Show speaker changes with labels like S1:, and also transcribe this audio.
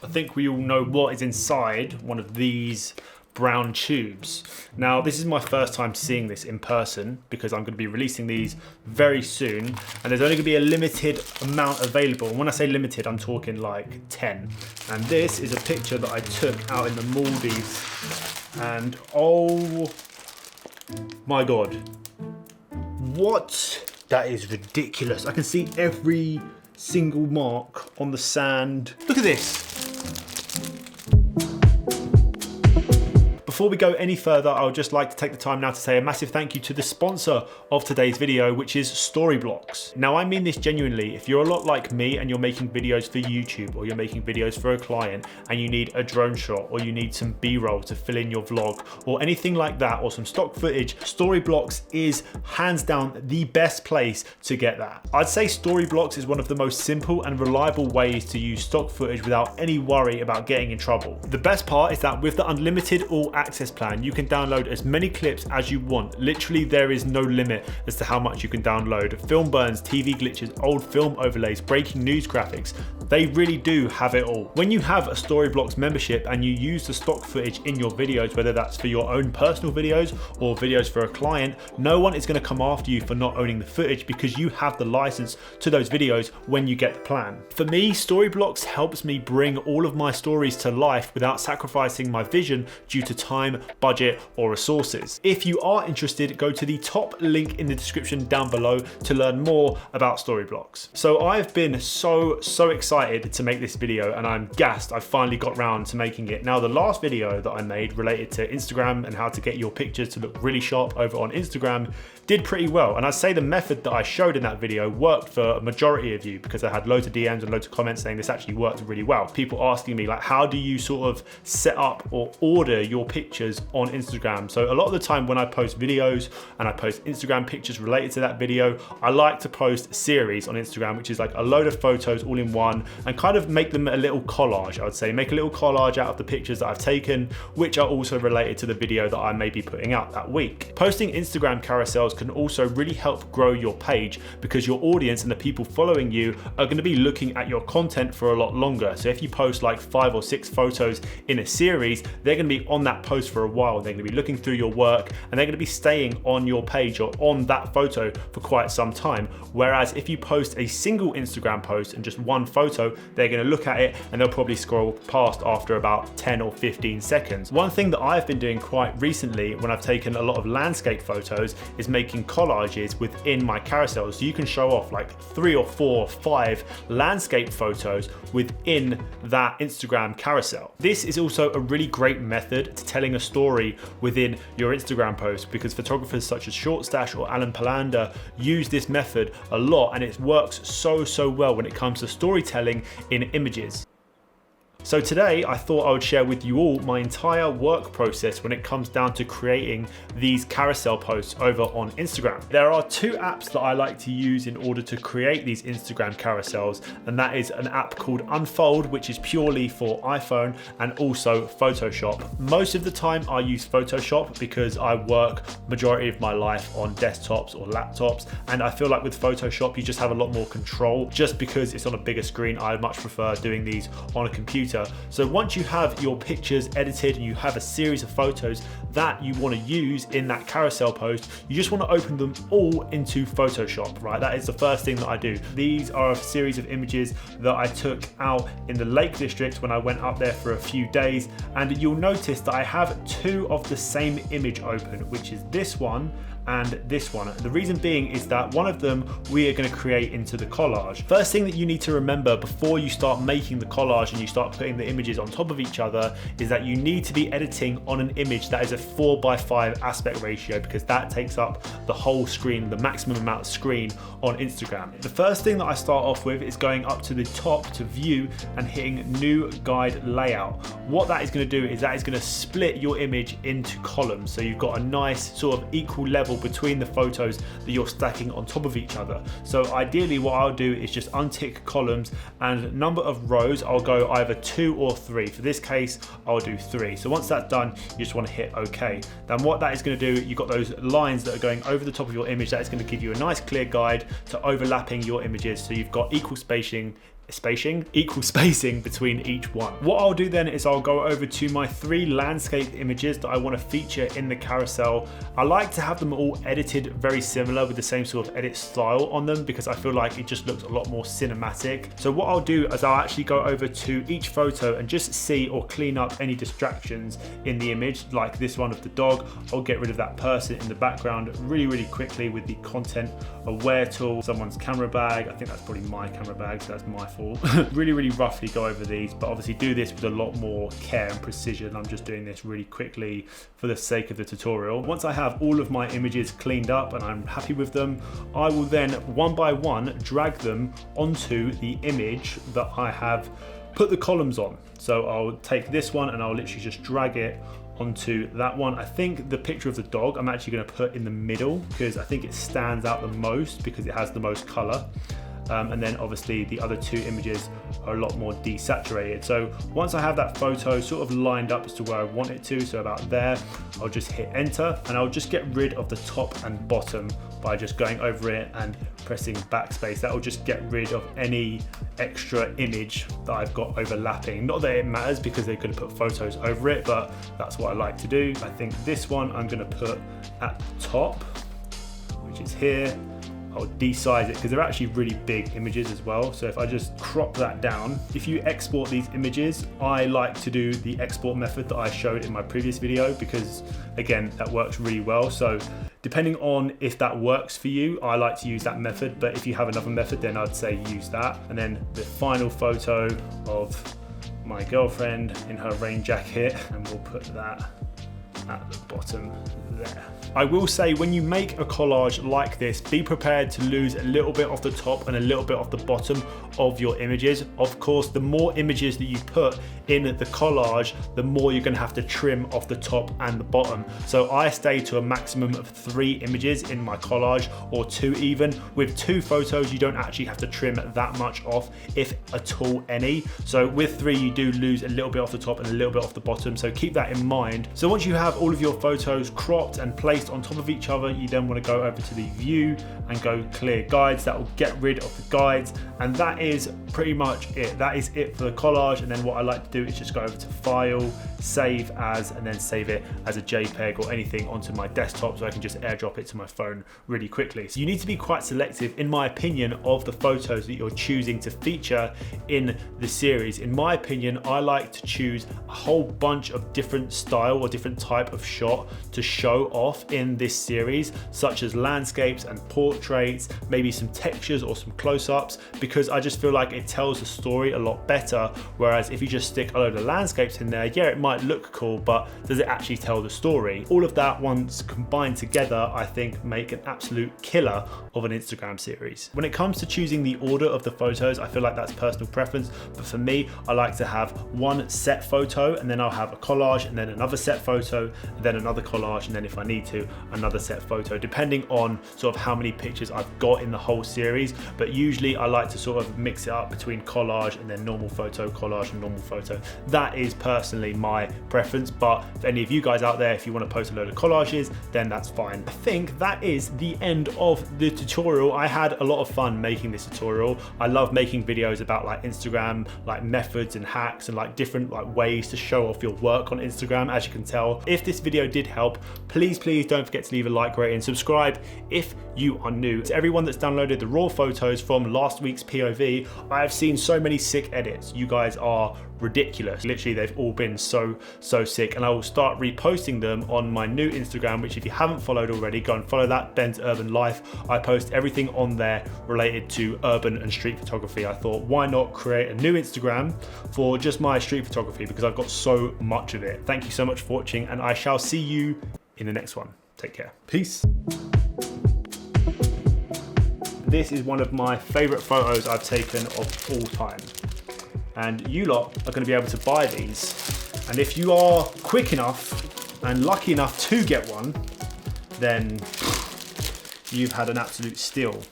S1: I think we all know what is inside one of these brown tubes. Now, this is my first time seeing this in person because I'm going to be releasing these very soon, and there's only going to be a limited amount available. And when I say limited, I'm talking like 10. And this is a picture that I took out in the Maldives, and oh my God, what? That is ridiculous. I can see every single mark on the sand. Look at this. Before we go any further, I would just like to take the time now to say a massive thank you to the sponsor of today's video, which is Storyblocks. Now, I mean this genuinely. If you're a lot like me and you're making videos for YouTube, or you're making videos for a client and you need a drone shot, or you need some B-roll to fill in your vlog, or anything like that, or some stock footage, Storyblocks is hands down the best place to get that. I'd say Storyblocks is one of the most simple and reliable ways to use stock footage without any worry about getting in trouble. The best part is that with the unlimited all access plan, you can download as many clips as you want. Literally, there is no limit as to how much you can download. Film burns, TV glitches, old film overlays, breaking news graphics. They really do have it all. When you have a Storyblocks membership and you use the stock footage in your videos, whether that's for your own personal videos or videos for a client, no one is going to come after you for not owning the footage because you have the license to those videos when you get the plan. For me, Storyblocks helps me bring all of my stories to life without sacrificing my vision due to time, budget, or resources. If you are interested, go to the top link in the description down below to learn more about Storyblocks. So I've been so excited to make this video, and I'm gassed I finally got round to making it. Now, the last video that I made related to Instagram and how to get your pictures to look really sharp over on Instagram did pretty well, and I'd say the method that I showed in that video worked for a majority of you because I had loads of DMs and loads of comments saying this actually worked really well. People asking me like, how do you sort of set up or order your pictures on Instagram? So a lot of the time when I post videos and I post Instagram pictures related to that video, I like to post series on Instagram, which is like a load of photos all in one, and kind of make them a little collage. I would say make a little collage out of the pictures that I've taken, which are also related to the video that I may be putting out that week. Posting Instagram carousels can also really help grow your page because your audience and the people following you are going to be looking at your content for a lot longer. So if you post like 5 or 6 photos in a series, they're going to be on that post for a while. They're going to be looking through your work and they're going to be staying on your page or on that photo for quite some time. Whereas if you post a single Instagram post and just one photo, they're going to look at it and they'll probably scroll past after about 10 or 15 seconds. One thing that I've been doing quite recently when I've taken a lot of landscape photos is making collages within my carousels. So you can show off like 3 or 4 or 5 landscape photos within that Instagram carousel. This is also a really great method to telling a story within your Instagram post because photographers such as Short Stash or Alan Palander use this method a lot, and it works so well when it comes to storytelling in images. So today I thought I would share with you all my entire work process when it comes down to creating these carousel posts over on Instagram. There are 2 apps that I like to use in order to create these Instagram carousels, and that is an app called Unfold, which is purely for iPhone, and also Photoshop. Most of the time I use Photoshop because I work majority of my life on desktops or laptops, and I feel like with Photoshop you just have a lot more control just because it's on a bigger screen. I much prefer doing these on a computer. So once you have your pictures edited and you have a series of photos that you want to use in that carousel post, you just want to open them all into Photoshop, right? That is the first thing that I do. These are a series of images that I took out in the Lake District when I went up there for a few days, and you'll notice that I have 2 of the same image open, which is this one and this one. The reason being is that one of them we are going to create into the collage. First thing that you need to remember before you start making the collage and you start putting the images on top of each other is that you need to be editing on an image that is a 4:5 aspect ratio, because that takes up the whole screen, the maximum amount of screen on Instagram. The first thing that I start off with is going up to the top to view and hitting new guide layout. What that is going to do is that is going to split your image into columns, so you've got a nice sort of equal level between the photos that you're stacking on top of each other. So ideally what I'll do is just untick columns, and number of rows I'll go either 2 or 3. For this case I'll do 3. So once that's done, you just want to hit OK. Then what that is going to do, you've got those lines that are going over the top of your image. That is going to give you a nice clear guide to overlapping your images, so you've got equal spacing equal spacing between each one. What I'll do then is I'll go over to my 3 landscape images that I want to feature in the carousel. I like to have them all edited very similar with the same sort of edit style on them because I feel like it just looks a lot more cinematic. So what I'll do is I'll actually go over to each photo and just see or clean up any distractions in the image, like this one of the dog. I'll get rid of that person in the background really quickly with the content aware tool, someone's camera bag. I think that's probably my camera bag, so that's my fault. really roughly go over these, but obviously do this with a lot more care and precision. I'm just doing this really quickly for the sake of the tutorial. Once I have all of my images cleaned up and I'm happy with them, I will then one by one drag them onto the image that I have put the columns on. So I'll take this one and I'll literally just drag it onto that one. I think the picture of the dog I'm actually going to put in the middle because I think it stands out the most because it has the most color. And then obviously the other 2 images are a lot more desaturated. So once I have that photo sort of lined up as to where I want it to, so about there, I'll just hit enter and I'll just get rid of the top and bottom by just going over it and pressing backspace. That will just get rid of any extra image that I've got overlapping. Not that it matters because they're going to put photos over it, but that's what I like to do. I think this one I'm going to put at the top, which is here. I'll desize it because they're actually really big images as well. So if I just crop that down, if you export these images, I like to do the export method that I showed in my previous video because again, that works really well. So depending on if that works for you, I like to use that method, but if you have another method, then I'd say use that. And then the final photo of my girlfriend in her rain jacket, and we'll put that at the bottom there. I will say when you make a collage like this, be prepared to lose a little bit off the top and a little bit off the bottom of your images. Of course, the more images that you put in the collage, the more you're going to have to trim off the top and the bottom. So I stay to a maximum of 3 images in my collage, or 2 even. With 2 photos, you don't actually have to trim that much off, if at all any. So with 3, you do lose a little bit off the top and a little bit off the bottom. So keep that in mind. So once you have all of your photos cropped and placed on top of each other, you then want to go over to the view and go clear guides. That will get rid of the guides, and that is pretty much it. That is it for the collage. And then what I like to do is just go over to file, save as, and then save it as a JPEG or anything onto my desktop so I can just airdrop it to my phone really quickly. So you need to be quite selective, in my opinion, of the photos that you're choosing to feature in the series. In my opinion, I like to choose a whole bunch of different style or different type of shot to show off in this series, such as landscapes and portraits, maybe some textures or some close-ups, because I just feel like it tells the story a lot better. Whereas if you just stick a load of landscapes in there, yeah, it might look cool, but does it actually tell the story? All of that once combined together, I think make an absolute killer of an Instagram series. When it comes to choosing the order of the photos, I feel like that's personal preference, but for me, I like to have one set photo and then I'll have a collage and then another set photo and then another collage, and then if I need to, another set photo, depending on sort of how many pictures I've got in the whole series. But usually I like to sort of mix it up between collage and then normal photo, collage and normal photo. That is personally my preference, but if any of you guys out there, if you want to post a load of collages, then that's fine. I think that is the end of the tutorial. I had a lot of fun making this tutorial. I love making videos about like Instagram, like methods and hacks and like different like ways to show off your work on Instagram, as you can tell. If this video did help, please don't forget to leave a like, rate and subscribe if you are new. To everyone that's downloaded the raw photos from last week's POV, I have seen so many sick edits. You guys are ridiculous. Literally, they've all been so sick, and I will start reposting them on my new Instagram, which if you haven't followed already, go and follow that, Ben's Urban Life. I post everything on there related to urban and street photography. I thought, why not create a new Instagram for just my street photography, because I've got so much of it. Thank you so much for watching, and I shall see you in the next one. Take care. Peace. This is one of my favorite photos I've taken of all time. And you lot are going to be able to buy these. And if you are quick enough and lucky enough to get one, then you've had an absolute steal.